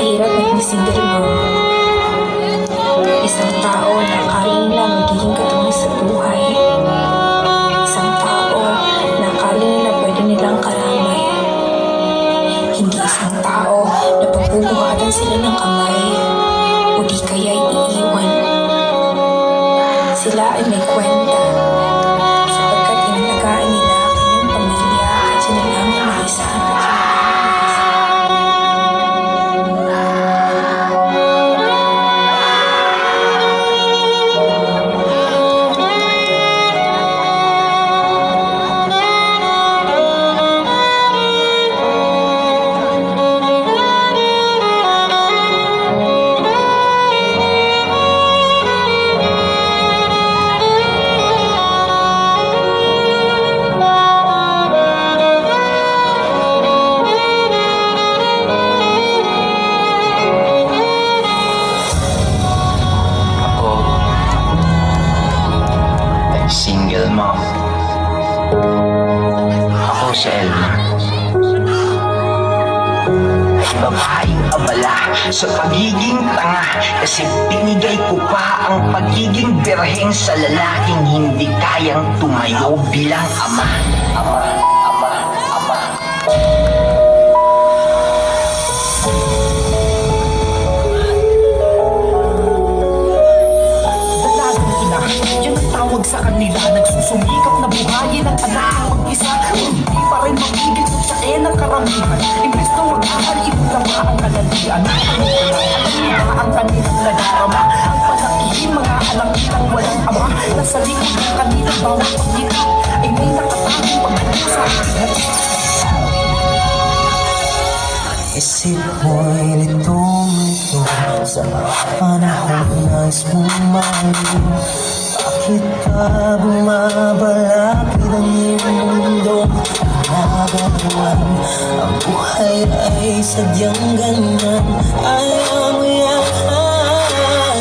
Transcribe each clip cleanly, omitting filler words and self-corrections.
Napakahirap maging single mom. Isang tao na akala nila magiging katuwang sa buhay. Isang tao na akala nila pwede nilang karamay. Hindi isang tao na pagbubuhatan sila ng kamay o di kaya iiwan. Sila ay may kwenta sapagkat inalagaan nila ang kanyang pamilya at sila lang ang naisahan at single mom. Ako si Elma. Ay babaeng abala sa pagiging tanga, kasi binigay ko pa ang pagiging birhen sa lalaking hindi kayang tumayo bilang ama. Yan ang tawag sa kanila, nagsusumikap na buhayin ang anak ng mag-isa. Hindi pa rin magiging sa ng karamihan. Imbes na mag-ahal, ibutama ang kalalian. Alam ang kanilang nadarama. Ang palakihin, mga anak nilang walang ama. Nasa likod ng kanilang bawat pagkita ay may nakatanging pagkakasa. Isip mo'y litong ito sa panahon nais mong mahalin. Bakit ka bumabalakid ang iyong mundong nagagawan? Ang buhay ay sadyang ganyan, ayaw mo yan.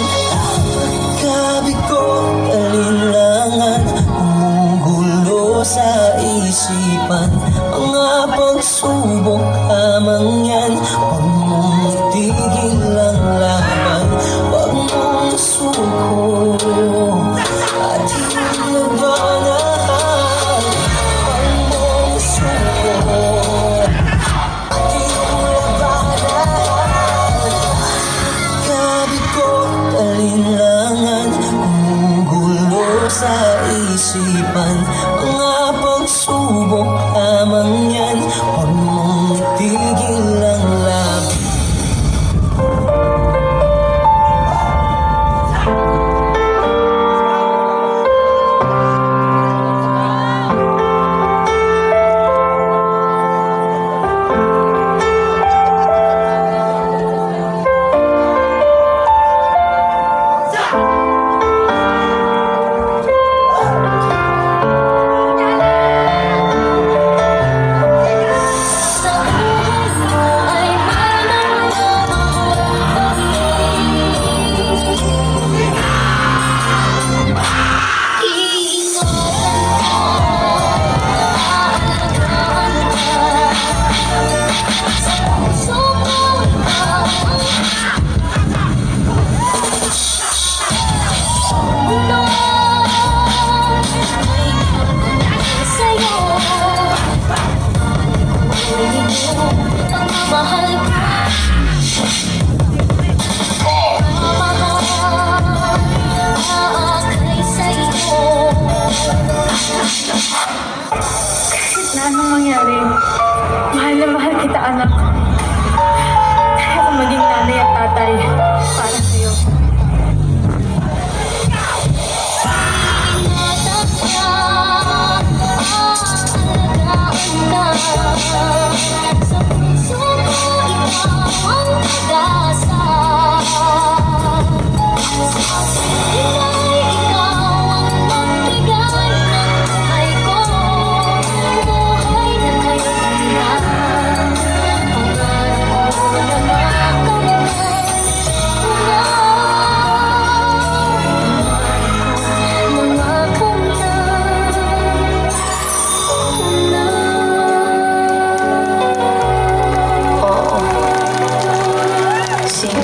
Kabi ko kalinlangan, gumugulo sa isipan. Mga pagsubok lamang yan, huwag mong itigil ang laban. Huwag mong suko at hinabanan. Huwag mong suko at hinabanan. Gabi ko kalinlangan, gumugulo sa isipan. Mga pagsubok lamang yan, huwag mong itigil ang laban. na anong mangyari. Mahal na mahal kita, anak. Kaya ako maging nanay at tatay para sa'yo.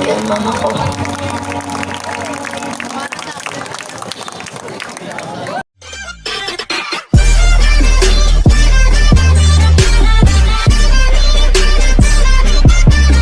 ang mama ko.